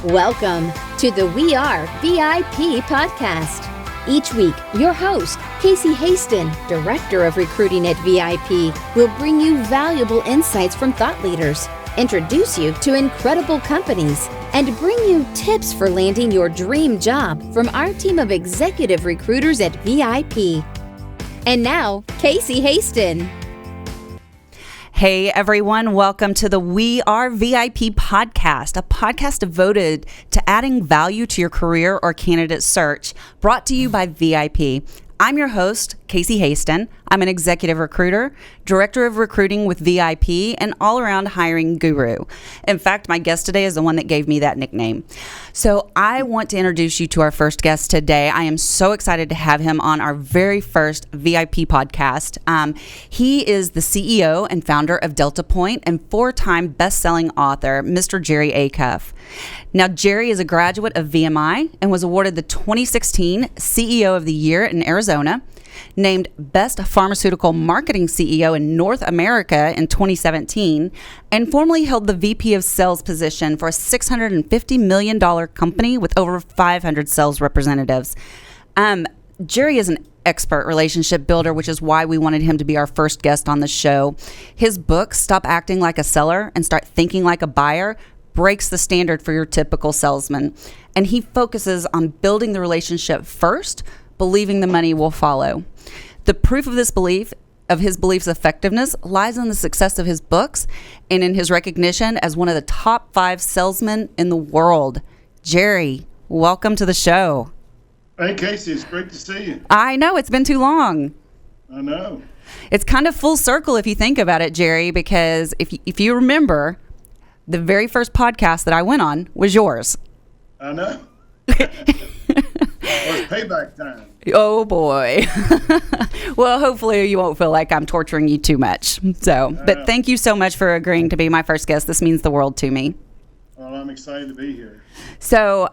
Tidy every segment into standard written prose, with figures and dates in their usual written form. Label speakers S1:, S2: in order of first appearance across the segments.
S1: Welcome to the We Are VIP podcast. Each week, your host, Casey Hasten, Director of Recruiting at VIP, will bring you valuable insights from thought leaders, introduce you to incredible companies, and bring you tips for landing your dream job from our team of executive recruiters at VIP. And now, Casey Hasten.
S2: Hey everyone, welcome to the We Are VIP podcast, a podcast devoted to adding value to your career or candidate search, brought to you by VIP. I'm your host, Casey Hasten. I'm an executive recruiter, director of recruiting with VIP, and all-around hiring guru. In fact, my guest today is the one that gave me that nickname. So I want to introduce you to our first guest today. I am so excited to have him on our very first VIP podcast. He is the CEO and founder of Delta Point and four-time best-selling author, Mr. Jerry Acuff. Now, Jerry is a graduate of VMI and was awarded the 2016 CEO of the Year in Arizona, named Best Pharmaceutical Marketing CEO in North America in 2017, and formerly held the VP of Sales position for a $650 million company with over 500 sales representatives. Jerry is an expert relationship builder, which is why we wanted him to be our first guest on the show. His book, Stop Acting Like a Seller and Start Thinking Like a Buyer, breaks the standard for your typical salesman. And he focuses on building the relationship first, believing the money will follow. The proof of this belief, of his belief's effectiveness, lies in the success of his books and in his recognition as one of the top 5 salesmen in the world. Jerry, welcome to the show.
S3: Hey, Casey, it's great to see you.
S2: I know, it's been too long.
S3: I know.
S2: It's kind of full circle if you think about it, Jerry, because if you remember, the very first podcast that I went on was yours.
S3: I know. Well, it's payback time.
S2: Oh boy. Well, hopefully you won't feel like I'm torturing you too much. But thank you so much for agreeing to be my first guest. This means the world to me.
S3: Well, I'm excited to be here.
S2: So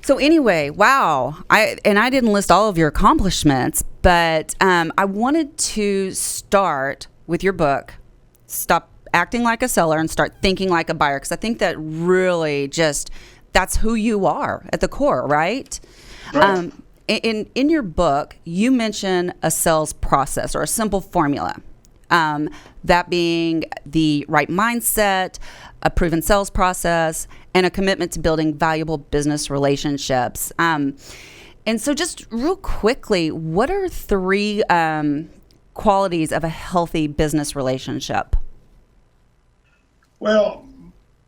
S2: anyway, wow. I didn't list all of your accomplishments, but I wanted to start with your book, Stop Acting Like a Seller and Start Thinking Like a Buyer, because I think that really that's who you are at the core, right?
S3: Right.
S2: In your book, you mention a sales process or a simple formula, that being the right mindset, a proven sales process, and a commitment to building valuable business relationships. And so just real quickly, what are 3 qualities of a healthy business relationship?
S3: Well,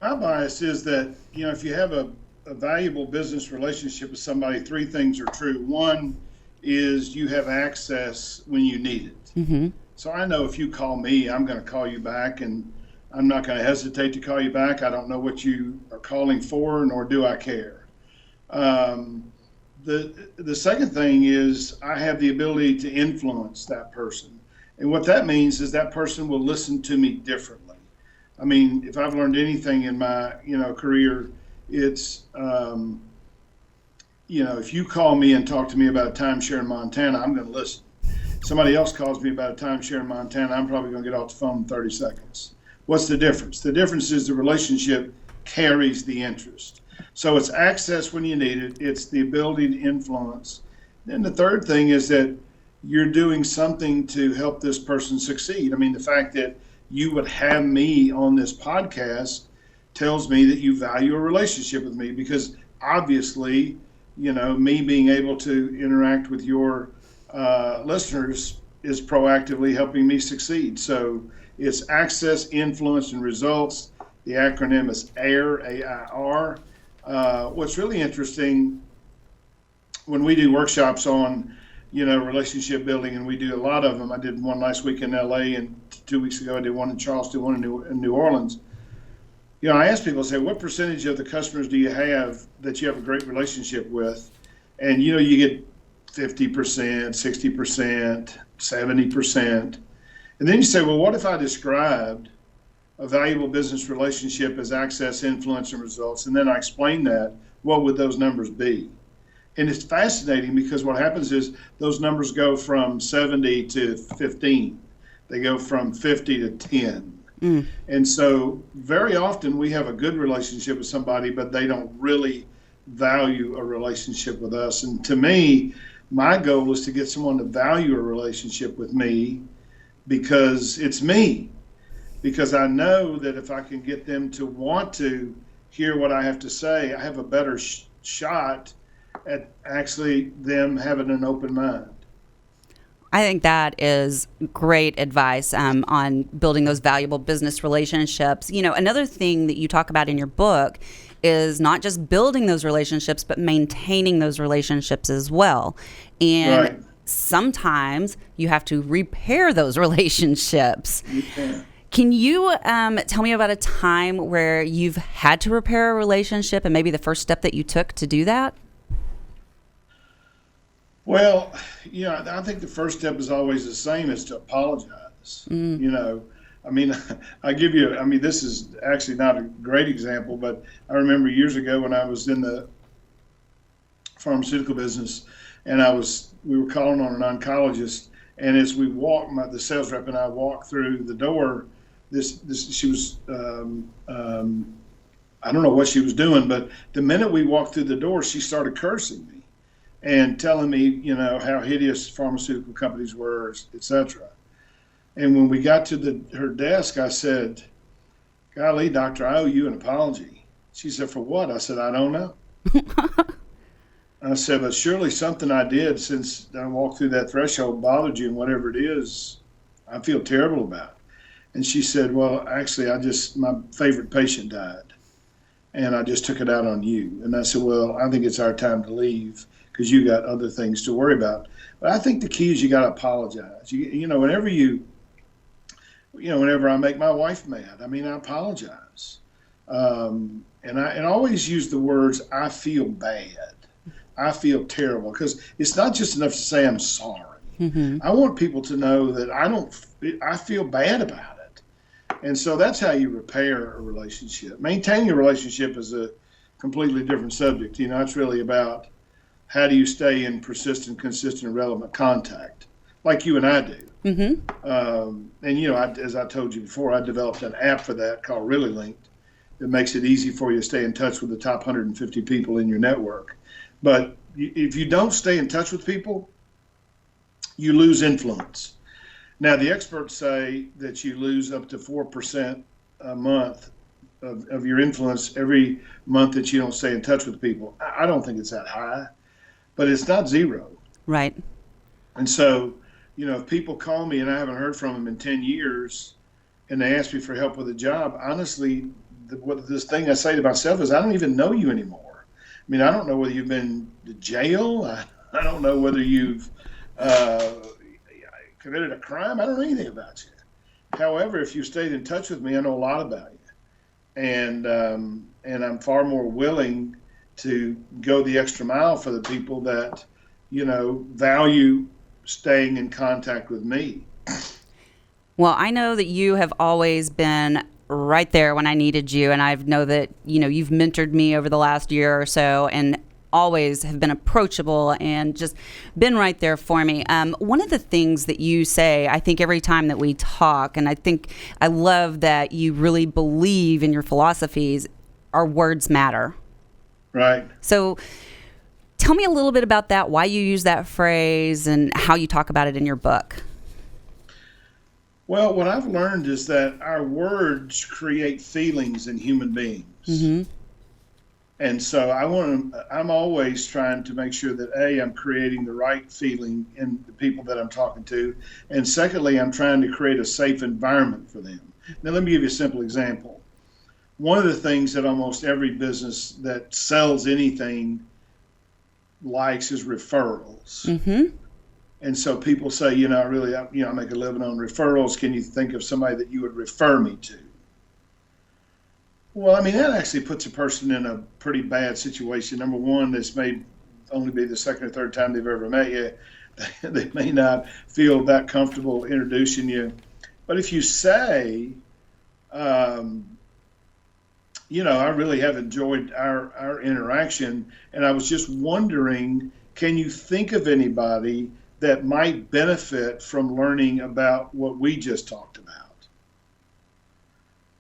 S3: my bias is that, if you have a valuable business relationship with somebody, 3 things are true. One is you have access when you need it.
S2: Mm-hmm.
S3: So I know if you call me, I'm going to call you back, and I'm not going to hesitate to call you back. I don't know what you are calling for, nor do I care. The second thing is I have the ability to influence that person. And what that means is that person will listen to me differently. I mean, if I've learned anything in my, career, it's, if you call me and talk to me about a timeshare in Montana, I'm going to listen. Somebody else calls me about a timeshare in Montana, I'm probably going to get off the phone in 30 seconds. What's the difference? The difference is the relationship carries the interest. So it's access when you need it. It's the ability to influence. Then the third thing is that you're doing something to help this person succeed. I mean, the fact that you would have me on this podcast tells me that you value a relationship with me, because obviously, me being able to interact with your listeners is proactively helping me succeed. So it's access, influence, and results. The acronym is AIR, A-I-R. What's really interesting, when we do workshops on relationship building, and we do a lot of them. I did one last week in LA, and 2 weeks ago I did one in Charleston, one in New Orleans. I ask people, say, what percentage of the customers do you have that you have a great relationship with? And you get 50%, 60%, 70%. And then you say, well, what if I described a valuable business relationship as access, influence, and results? And then I explain that, what would those numbers be? And it's fascinating, because what happens is those numbers go from 70 to 15. They go from 50 to 10. And so very often we have a good relationship with somebody, but they don't really value a relationship with us. And to me, my goal is to get someone to value a relationship with me because it's me. Because I know that if I can get them to want to hear what I have to say, I have a better shot at actually them having an open mind.
S2: I think that is great advice on building those valuable business relationships. You know, another thing that you talk about in your book is not just building those relationships, but maintaining those relationships as well. And
S3: Right.
S2: sometimes you have to repair those relationships.
S3: Yeah.
S2: Can you tell me about a time where you've had to repair a relationship and maybe the first step that you took to do that?
S3: Well, I think the first step is always the same, is to apologize. I mean, this is actually not a great example, but I remember years ago when I was in the pharmaceutical business and we were calling on an oncologist, and as we walked, the sales rep and I walked through the door, she was, I don't know what she was doing, but the minute we walked through the door, she started cursing me and telling me, how hideous pharmaceutical companies were, et cetera. And when we got to her desk, I said, "Golly, doctor, I owe you an apology." She said, "For what?" I said, "I don't know." I said, "But surely something I did since I walked through that threshold bothered you, and whatever it is, I feel terrible about." And she said, "Well, actually, my favorite patient died, and I just took it out on you." And I said, "Well, I think it's our time to leave, because you got other things to worry about." But I think the key is you got to apologize. Whenever I make my wife mad, I apologize. And I always use the words, "I feel bad. I feel terrible," because it's not just enough to say I'm sorry. Mm-hmm. I want people to know that I feel bad about it. And so that's how you repair a relationship. Maintaining a relationship is a completely different subject. It's really about, how do you stay in persistent, consistent, and relevant contact, like you and I do? Mm-hmm. As I told you before, I developed an app for that called Really Linked that makes it easy for you to stay in touch with the top 150 people in your network. But if you don't stay in touch with people, you lose influence. Now, the experts say that you lose up to 4% a month of your influence every month that you don't stay in touch with people. I don't think it's that high, but it's not zero.
S2: Right.
S3: And so, if people call me and I haven't heard from them in 10 years and they ask me for help with a job, honestly, this thing I say to myself is, I don't even know you anymore. I don't know whether you've been to jail. I don't know whether you've committed a crime. I don't know anything about you. However, if you stayed in touch with me, I know a lot about you. And I'm far more willing to go the extra mile for the people that, value staying in contact with me.
S2: Well, I know that you have always been right there when I needed you, and I know that, you've mentored me over the last year or so, and always have been approachable and just been right there for me. One of the things that you say, I think every time that we talk, and I love that you really believe in your philosophies, are words matter.
S3: Right.
S2: So tell me a little bit about that, why you use that phrase and how you talk about it in your book.
S3: Well, what I've learned is that our words create feelings in human beings. Mm-hmm. And so I'm always trying to make sure that I'm creating the right feeling in the people that I'm talking to. And secondly, I'm trying to create a safe environment for them. Now, let me give you a simple example. One of the things that almost every business that sells anything likes is referrals. Mm-hmm. And so people say, I make a living on referrals. Can you think of somebody that you would refer me to? Well, that actually puts a person in a pretty bad situation. Number one, this may only be the second or third time they've ever met you. They may not feel that comfortable introducing you. But if you say, I really have enjoyed our interaction, and I was just wondering, can you think of anybody that might benefit from learning about what we just talked about?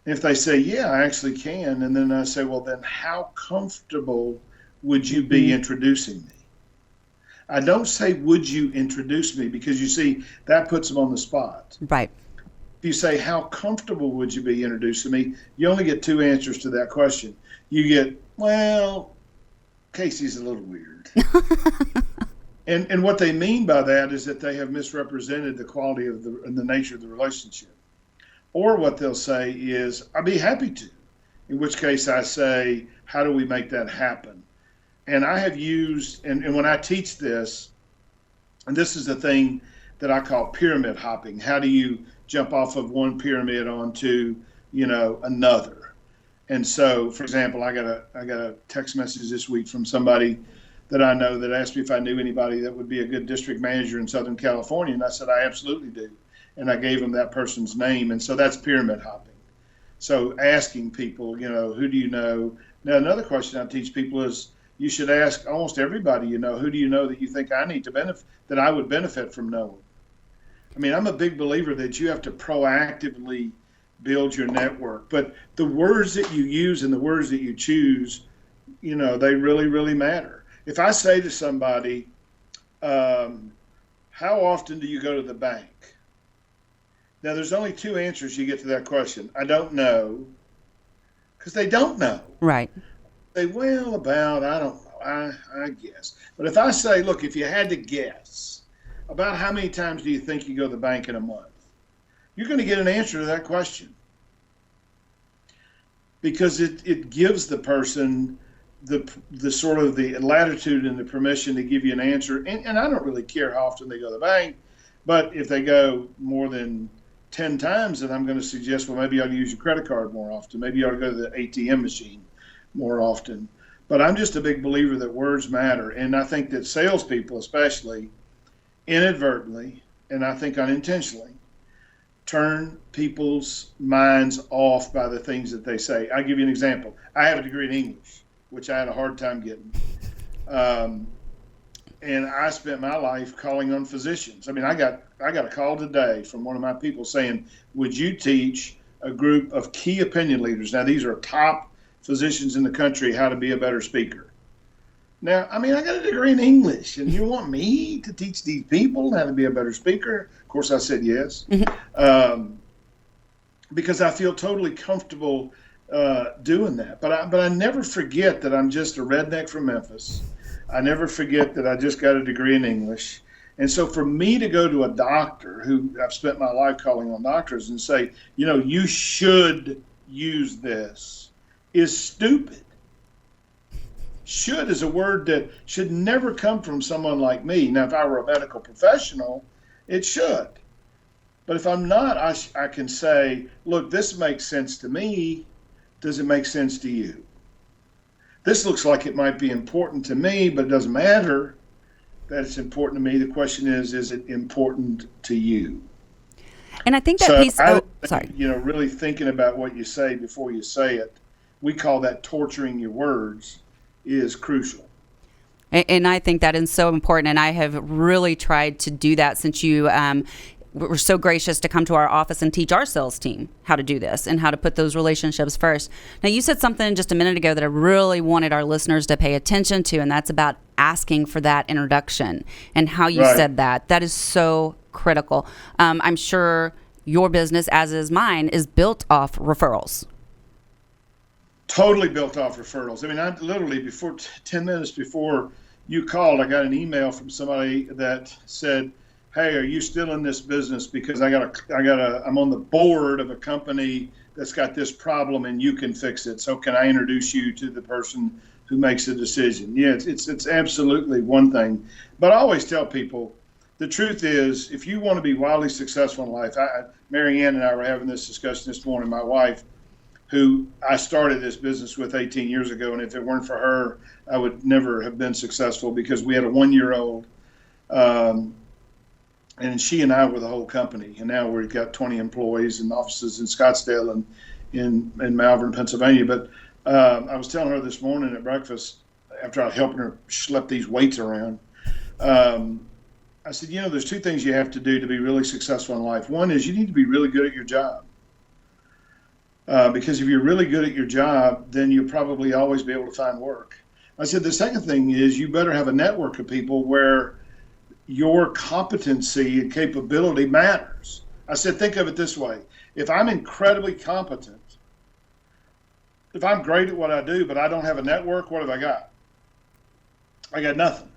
S3: If they say, yeah, I actually can, and then I say, well, then how comfortable would you be introducing me? I don't say, would you introduce me? Because you see, that puts them on the spot.
S2: Right.
S3: If you say, how comfortable would you be introducing me? You only get two answers to that question. You get, well, Casey's a little weird. And what they mean by that is that they have misrepresented the quality of and the nature of the relationship. Or what they'll say is, I'd be happy to, in which case I say, how do we make that happen? And I have used, and when I teach this, and this is the thing that I call pyramid hopping. How do you jump off of one pyramid onto, another? And so, for example, I got a text message this week from somebody that I know that asked me if I knew anybody that would be a good district manager in Southern California. And I said, I absolutely do. And I gave them that person's name. And so that's pyramid hopping. So asking people, who do you know? Now, another question I teach people is, you should ask almost everybody, who do you know that you think I need to benefit, that I would benefit from knowing? I mean, I'm a big believer that you have to proactively build your network. But the words that you use and the words that you choose, they really, really matter. If I say to somebody, how often do you go to the bank? Now, there's only two answers you get to that question. I don't know, because they don't know.
S2: Right.
S3: They, well, about, I don't know, I guess. But if I say, look, if you had to guess, about how many times do you think you go to the bank in a month? You're going to get an answer to that question. Because it gives the person the sort of the latitude and the permission to give you an answer. And I don't really care how often they go to the bank, but if they go more than 10 times, then I'm going to suggest, well, maybe you ought to use your credit card more often. Maybe you ought to go to the ATM machine more often. But I'm just a big believer that words matter. And I think that salespeople, especially, inadvertently, and I think unintentionally, turn people's minds off by the things that they say. I'll give you an example. I have a degree in English, which I had a hard time getting. And I spent my life calling on physicians. I mean, I got a call today from one of my people saying, would you teach a group of key opinion leaders? Now, these are top physicians in the country, how to be a better speaker. Now, I mean, I got a degree in English, and you want me to teach these people how to be a better speaker? Of course, I said yes, because I feel totally comfortable doing that. But I never forget that I'm just a redneck from Memphis. I never forget that I just got a degree in English. And so for me to go to a doctor who I've spent my life calling on doctors and say, you should use this is stupid. Should is a word that should never come from someone like me. Now, if I were a medical professional, it should. But if I'm not, I can say, look, this makes sense to me. Does it make sense to you? This looks like it might be important to me, but it doesn't matter that it's important to me. The question is it important to you?
S2: And I think that piece, sorry.
S3: Really thinking about what you say before you say it, we call that torturing your words, is crucial.
S2: And I think that is so important. And I have really tried to do that since you were so gracious to come to our office and teach our sales team how to do this and how to put those relationships first. Now, you said something just a minute ago that I really wanted our listeners to pay attention to, and that's about asking for that introduction and how you said that. That is so critical. I'm sure your business, as is mine, is built off referrals.
S3: Totally built off referrals. I mean, I literally 10 minutes before you called, I got an email from somebody that said, hey, are you still in this business? Because I'm on the board of a company that's got this problem and you can fix it. So can I introduce you to the person who makes the decision? Yeah, it's absolutely one thing. But I always tell people, the truth is, if you want to be wildly successful in life, Mary Ann and I were having this discussion this morning, my wife, who I started this business with 18 years ago. And if it weren't for her, I would never have been successful because we had a 1-year-old. And she and I were the whole company. And now we've got 20 employees and offices in Scottsdale and in Malvern, Pennsylvania. But I was telling her this morning at breakfast, after I helped her schlep these weights around, I said, there's two things you have to do to be really successful in life. One is you need to be really good at your job. because if you're really good at your job, then you'll probably always be able to find work. I said the second thing is you better have a network of people where your competency and capability matters. I said, think of it this way. If I'm incredibly competent, if I'm great at what I do, but I don't have a network, what have I got? I got nothing.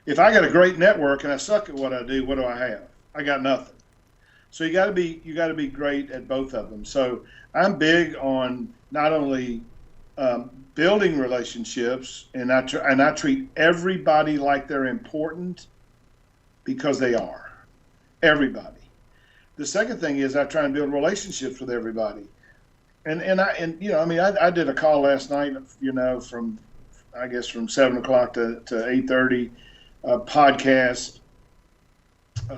S3: If I got a great network and I suck at what I do, what do I have? I got nothing. So you got to be great at both of them. So I'm big on not only building relationships, and I treat everybody like they're important because they are. Everybody. The second thing is I try and build relationships with everybody. And I did a call last night, from 7 o'clock to 8:30, podcast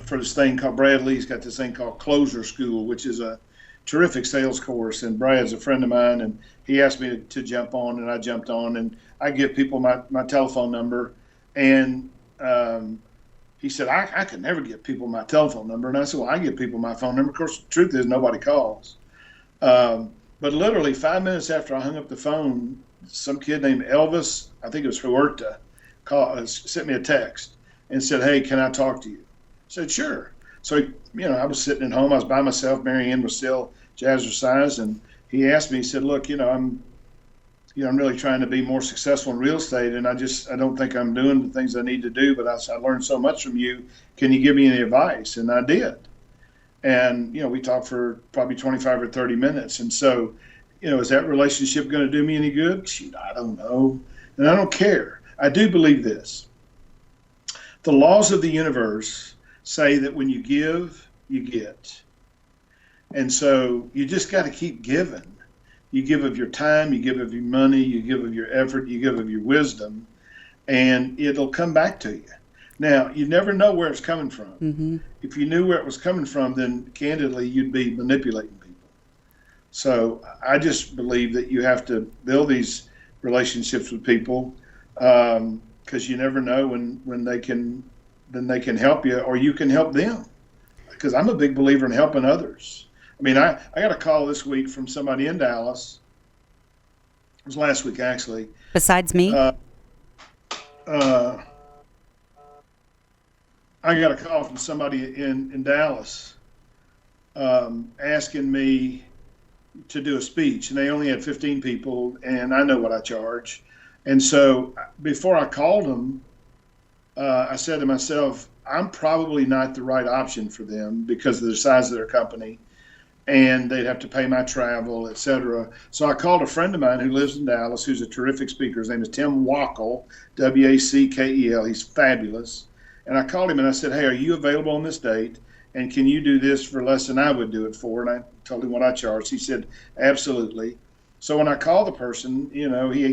S3: for this thing called Bradley's got this thing called Closer School, which is a terrific sales course. And Brad's a friend of mine, and he asked me to jump on, and I jumped on, and I give people my telephone number. And he said, I could never give people my telephone number. And I said, well, I give people my phone number. Of course, the truth is nobody calls. But literally 5 minutes after I hung up the phone, some kid named Elvis, I think it was Huerta, sent me a text and said, hey, can I talk to you? I said, sure. So, I was sitting at home. I was by myself. Mary Ann was still jazzercise. And he asked me, he said, look, I'm really trying to be more successful in real estate. And I don't think I'm doing the things I need to do. But I learned so much from you. Can you give me any advice? And I did. And, we talked for probably 25 or 30 minutes. And so, is that relationship going to do me any good? Shoot, I don't know. And I don't care. I do believe this. The laws of the universe say that when you give, you get. And so you just got to keep giving. You give of your time, you give of your money, you give of your effort, you give of your wisdom, and it'll come back to you. Now, you never know where it's coming from. Mm-hmm. If you knew where it was coming from, then candidly, you'd be manipulating people. So I just believe that you have to build these relationships with people because you never know when they can help you or you can help them. Because I'm a big believer in helping others. I mean, I got a call this week from somebody in Dallas. It was last week, actually.
S2: Besides me?
S3: I got a call from somebody in Dallas asking me to do a speech, and they only had 15 people, and I know what I charge. And so before I called them, I said to myself, I'm probably not the right option for them because of the size of their company, and they'd have to pay my travel, et cetera. So I called a friend of mine who lives in Dallas, who's a terrific speaker. His name is Tim Wackel, Wackel. He's fabulous. And I called him and I said, hey, are you available on this date? And can you do this for less than I would do it for? And I told him what I charged. He said, absolutely. So when I called the person, he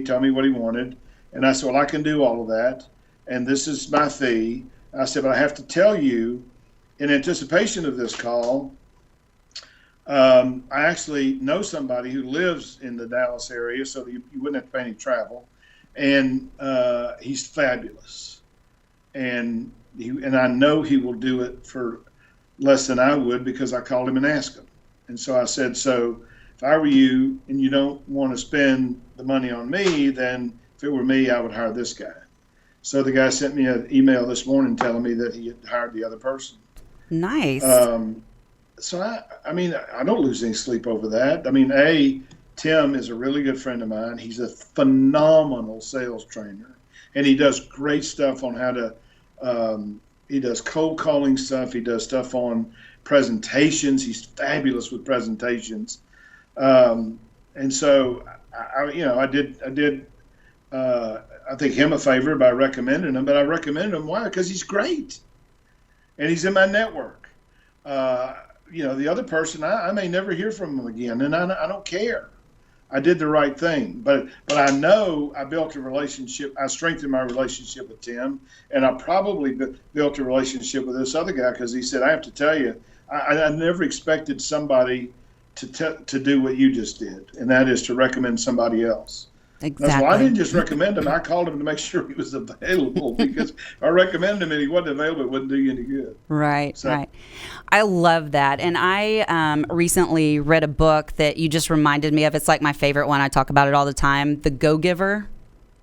S3: told me what he wanted. And I said, well, I can do all of that. And this is my fee. I said, but I have to tell you, in anticipation of this call, I actually know somebody who lives in the Dallas area, so you wouldn't have to pay any travel. And he's fabulous. And I know he will do it for less than I would because I called him and asked him. And so I said, so if I were you and you don't want to spend the money on me, then if it were me, I would hire this guy. So the guy sent me an email this morning telling me that he had hired the other person.
S2: Nice.
S3: So I don't lose any sleep over that. Tim is a really good friend of mine. He's a phenomenal sales trainer, and he does great stuff on how to, he does cold calling stuff. He does stuff on presentations. He's fabulous with presentations. And so I think him a favor by recommending him, but I recommended him. Why? Because he's great. And he's in my network. The other person, I may never hear from him again, and I don't care. I did the right thing, but I know I built a relationship. I strengthened my relationship with Tim, and I probably built a relationship with this other guy because he said, I have to tell you, I never expected somebody to do what you just did, and that is to recommend somebody else.
S2: Exactly.
S3: Well, I didn't just recommend him. I called him to make sure he was available, because if I recommended him and he wasn't available, it wouldn't do you any good.
S2: Right. I love that. And I recently read a book that you just reminded me of. It's like my favorite one. I talk about it all the time. The Go-Giver.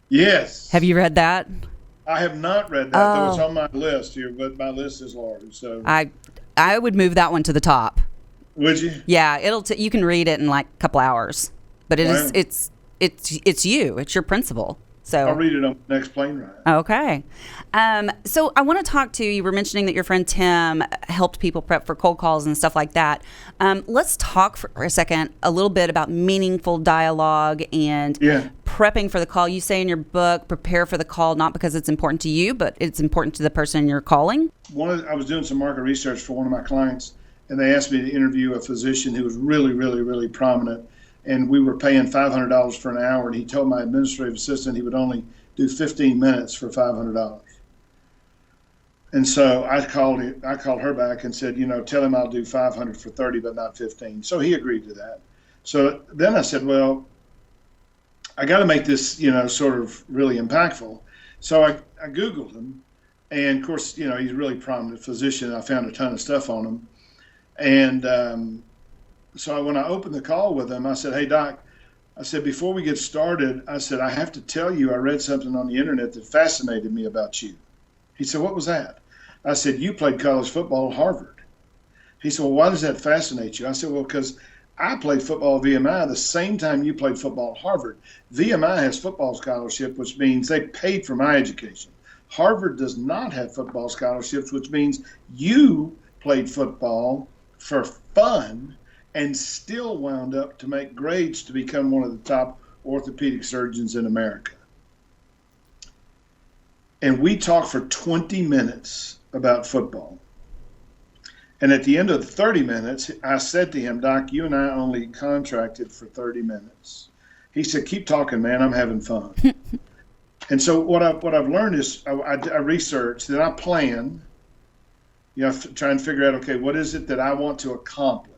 S3: Yes.
S2: Have you read that?
S3: I have not read that. Though it's on my list here, but my list is large. So
S2: I would move that one to the top.
S3: Would you?
S2: Yeah, you can read it in like a couple hours. But it's you. It's your principle. So
S3: I'll read it on the next plane ride.
S2: Okay. So I want to talk to you. You were mentioning that your friend Tim helped people prep for cold calls and stuff like that. Let's talk for a second a little bit about meaningful dialogue and prepping for the call. You say in your book, prepare for the call, not because it's important to you, but it's important to the person you're calling.
S3: I was doing some market research for one of my clients, and they asked me to interview a physician who was really, really, really prominent. And we were paying $500 for an hour, and he told my administrative assistant he would only do 15 minutes for $500. And so I called her back and said, tell him I'll do 500 for 30, but not 15. So he agreed to that. So then I said, well, I got to make this, sort of really impactful. So I Googled him, and of course, he's a really prominent physician. I found a ton of stuff on him. And, so when I opened the call with him, I said, hey, Doc, I said, before we get started, I said, I have to tell you, I read something on the internet that fascinated me about you. He said, what was that? I said, you played college football at Harvard. He said, well, why does that fascinate you? I said, well, because I played football at VMI the same time you played football at Harvard. VMI has football scholarship, which means they paid for my education. Harvard does not have football scholarships, which means you played football for fun and still wound up to make grades to become one of the top orthopedic surgeons in America. And we talked for 20 minutes about football. And at the end of the 30 minutes, I said to him, Doc, you and I only contracted for 30 minutes. He said, keep talking, man, I'm having fun. And so what I've learned is I research, then I plan, try and figure out, okay, what is it that I want to accomplish?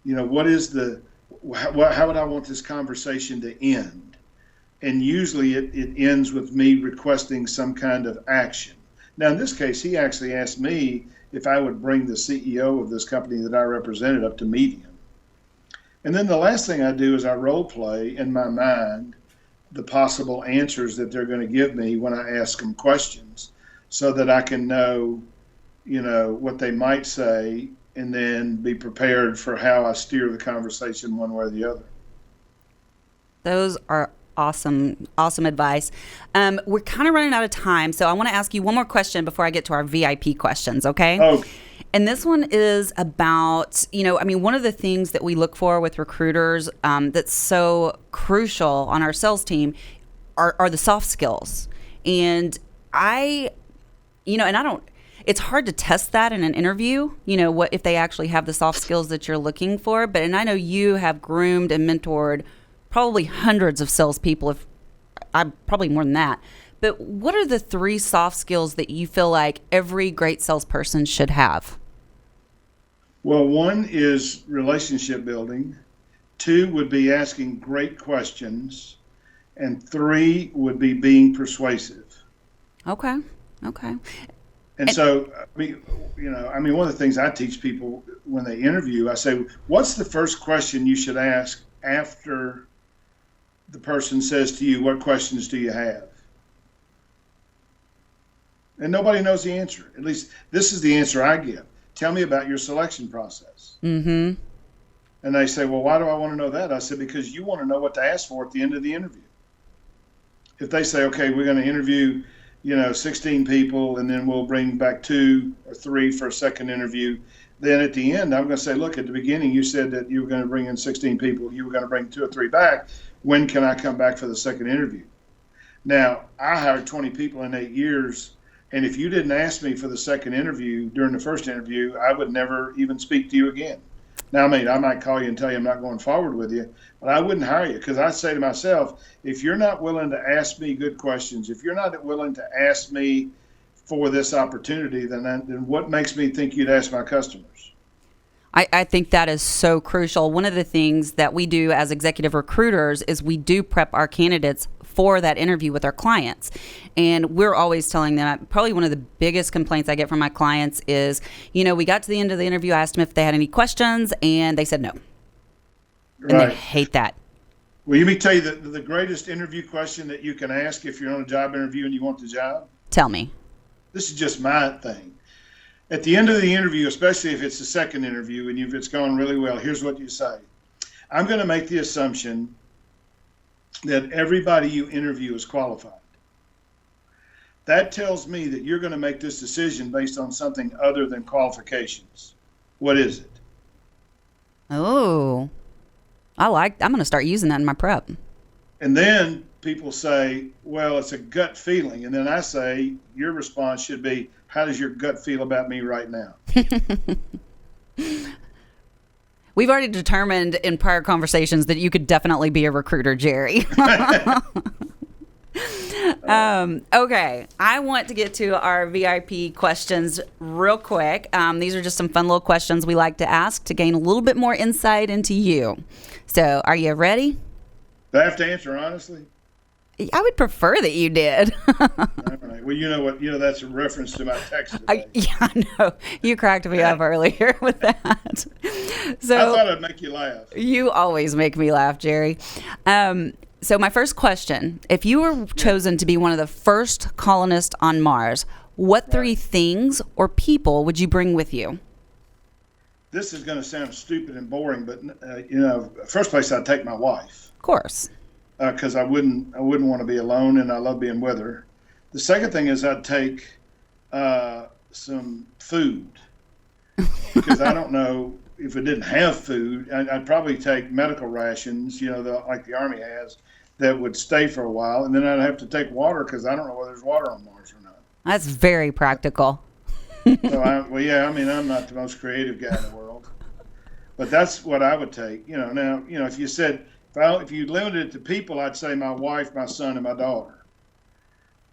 S3: How would I want this conversation to end? And usually it ends with me requesting some kind of action. Now, in this case, he actually asked me if I would bring the CEO of this company that I represented up to meet him. And then the last thing I do is I role play in my mind the possible answers that they're going to give me when I ask them questions, so that I can know, what they might say, and then be prepared for how I steer the conversation one way or the other.
S2: Those are awesome advice. We're kind of running out of time, so I want to ask you one more question before I get to our VIP questions, okay?
S3: Oh.
S2: And this one is about, one of the things that we look for with recruiters that's so crucial on our sales team are the soft skills. And it's hard to test that in an interview, what if they actually have the soft skills that you're looking for. And I know you have groomed and mentored probably hundreds of salespeople, probably more than that. But what are the 3 soft skills that you feel like every great salesperson should have?
S3: Well, 1 is relationship building. 2 would be asking great questions. And 3 would be being persuasive. Okay. And so, one of the things I teach people when they interview, I say, what's the first question you should ask after the person says to you, what questions do you have? And nobody knows the answer. At least this is the answer I give. Tell me about your selection process. Mm-hmm. And they say, well, why do I want to know that? I said, because you want to know what to ask for at the end of the interview. If they say, okay, we're going to interview 16 people, and then we'll bring back 2 or 3 for a second interview. Then at the end, I'm going to say, look, at the beginning, you said that you were going to bring in 16 people. You were going to bring 2 or 3 back. When can I come back for the second interview? Now, I hired 20 people in 8 years, and if you didn't ask me for the second interview during the first interview, I would never even speak to you again. Now, I might call you and tell you I'm not going forward with you, but I wouldn't hire you, because I say to myself, if you're not willing to ask me good questions, if you're not willing to ask me for this opportunity, then what makes me think you'd ask my customers?
S2: I think that is so crucial. One of the things that we do as executive recruiters is we do prep our candidates for that interview with our clients. And we're always telling them, probably one of the biggest complaints I get from my clients is, we got to the end of the interview, I asked them if they had any questions, and they said no.
S3: Right.
S2: And they hate that.
S3: Well, let me tell you the greatest interview question that you can ask if you're on a job interview and you want the job.
S2: Tell me.
S3: This is just my thing. At the end of the interview, especially if it's the second interview and if it's gone really well, here's what you say. I'm going to make the assumption that everybody you interview is qualified. That tells me that you're going to make this decision based on something other than qualifications. What is it?
S2: Oh, I'm going to start using that in my prep.
S3: And then people say, well, it's a gut feeling. And then I say, your response should be, how does your gut feel about me right now?
S2: We've already determined in prior conversations that you could definitely be a recruiter, Jerry. Okay, I want to get to our VIP questions real quick. These are just some fun little questions we like to ask to gain a little bit more insight into you. So, are you ready?
S3: Do I have to answer honestly?
S2: I would prefer that you did.
S3: All right. Well, you know what? That's a reference to my text today.
S2: I know. You cracked me up earlier with that. So
S3: I thought I'd make you laugh.
S2: You always make me laugh, Jerry. So my first question, if you were chosen to be one of the first colonists on Mars, what three things or people would you bring with you?
S3: This is going to sound stupid and boring, but first place I'd take my wife.
S2: Of course.
S3: Because I wouldn't want to be alone, and I love being with her. The second thing is I'd take some food, because I don't know if it didn't have food. I'd probably take medical rations, like the Army has, that would stay for a while, and then I'd have to take water because I don't know whether there's water on Mars or not.
S2: That's very practical.
S3: So I'm not the most creative guy in the world, but that's what I would take. Now, if you said, if you limited it to people, I'd say my wife, my son, and my daughter.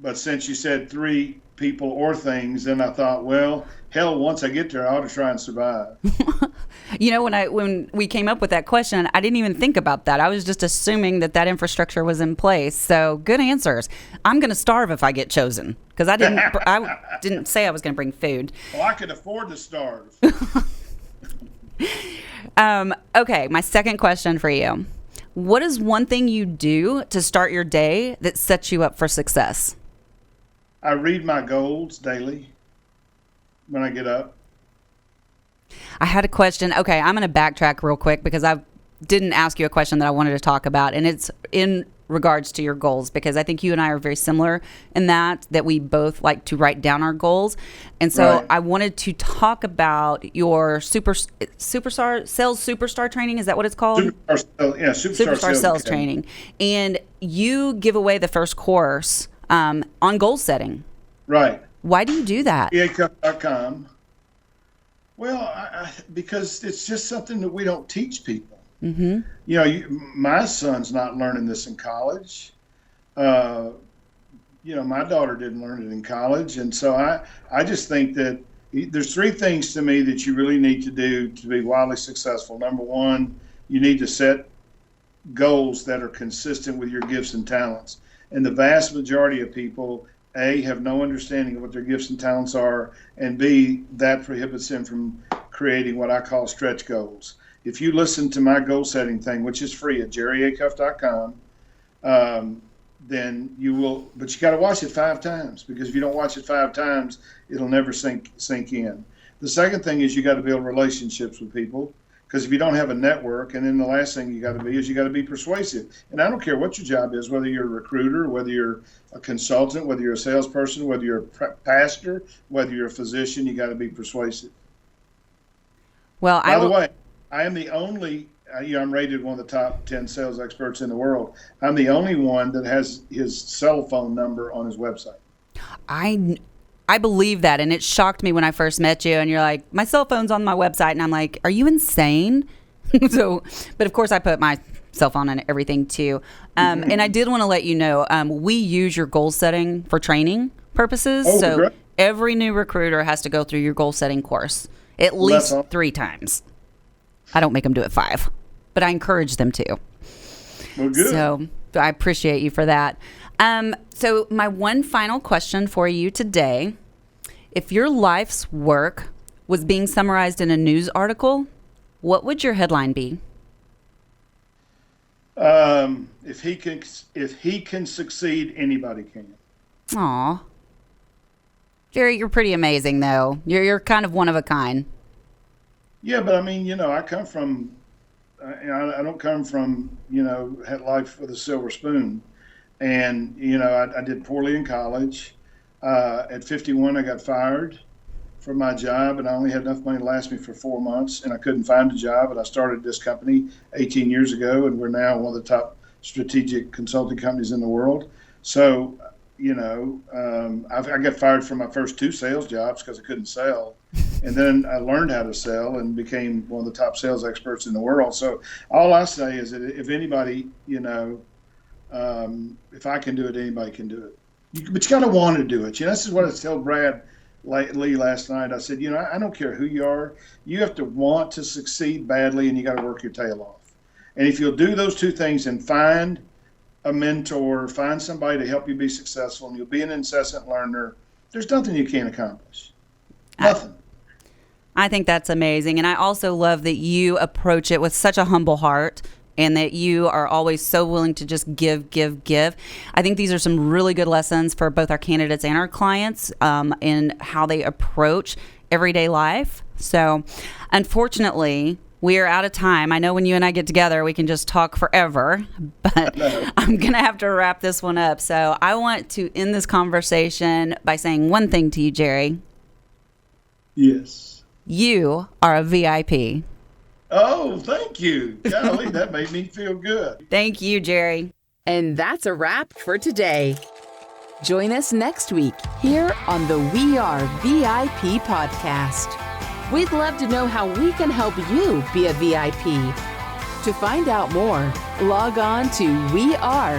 S3: But since you said three people or things, then I thought, well, hell, once I get there, I ought to try and survive.
S2: When we came up with that question, I didn't even think about that. I was just assuming that infrastructure was in place. So good answers. I'm going to starve if I get chosen because I didn't say I was going to bring food.
S3: Well, I could afford to starve.
S2: Okay, my second question for you. What is one thing you do to start your day that sets you up for success?
S3: I read my goals daily when I get up.
S2: I had a question. Okay, I'm going to backtrack real quick because I didn't ask you a question that I wanted to talk about, and it's in regards to your goals because I think you and I are very similar in that we both like to write down our goals. And so
S3: Right.
S2: I wanted to talk about your superstar sales superstar training. Is that what it's called?
S3: Superstar
S2: sales training. And you give away the first course on goal setting.
S3: Right.
S2: Why do you do that?
S3: Acuff.com. Well, because it's just something that we don't teach people. Mm-hmm. My son's not learning this in college. My daughter didn't learn it in college. And so I just think that there's three things to me that you really need to do to be wildly successful. Number one, you need to set goals that are consistent with your gifts and talents. And the vast majority of people, A, have no understanding of what their gifts and talents are, and B, that prohibits them from creating what I call stretch goals. If you listen to my goal setting thing, which is free at jerryacuff.com, then you will, but you got to watch it 5 times, because if you don't watch it 5 times, it'll never sink in. The second thing is you got to build relationships with people, because if you don't have a network, and then the last thing you got to be persuasive. And I don't care what your job is, whether you're a recruiter, whether you're a consultant, whether you're a salesperson, whether you're a pastor, whether you're a physician, you got to be persuasive.
S2: Well,
S3: By the way, I am the only, I'm rated one of the top 10 sales experts in the world. I'm the only one that has his cell phone number on his website.
S2: I believe that, and it shocked me when I first met you, and you're like, my cell phone's on my website, and I'm like, are you insane? But of course I put my cell phone on everything too. And I did want to let you know, we use your goal setting for training purposes.
S3: Oh,
S2: so
S3: great.
S2: Every new recruiter has to go through your goal setting course at least 3 times. I don't make them do it 5, but I encourage them to.
S3: Well, good.
S2: So I appreciate you for that. So my one final question for you today, if your life's work was being summarized in a news article, what would your headline be?
S3: If he can succeed, anybody can.
S2: Aw. Jerry, you're pretty amazing, though. You're kind of one of a kind.
S3: Yeah, but I mean, I come from, I don't come from, had life with a silver spoon. And, I did poorly in college. At 51, I got fired from my job, and I only had enough money to last me for 4 months, and I couldn't find a job. And I started this company 18 years ago, and we're now one of the top strategic consulting companies in the world. So, I got fired from my first 2 sales jobs because I couldn't sell. And then I learned how to sell and became one of the top sales experts in the world. So all I say is that if anybody, if I can do it, anybody can do it. But you got to want to do it. This is what I told Brad Lee last night. I said, I don't care who you are. You have to want to succeed badly, and you got to work your tail off. And if you'll do those 2 things and find a mentor, find somebody to help you be successful, and you'll be an incessant learner, there's nothing you can't accomplish. Nothing.
S2: I think that's amazing. And I also love that you approach it with such a humble heart and that you are always so willing to just give. I think these are some really good lessons for both our candidates and our clients in how they approach everyday life. So unfortunately, we are out of time. I know when you and I get together, we can just talk forever, but I'm going to have to wrap this one up. So I want to end this conversation by saying one thing to you, Jerry.
S3: Yes.
S2: You are a VIP.
S3: Oh, thank you. Golly, that made me feel good.
S2: Thank you, Jerry.
S1: And that's a wrap for today. Join us next week here on the We Are VIP podcast. We'd love to know how we can help you be a VIP. To find out more, log on to wearevip.com.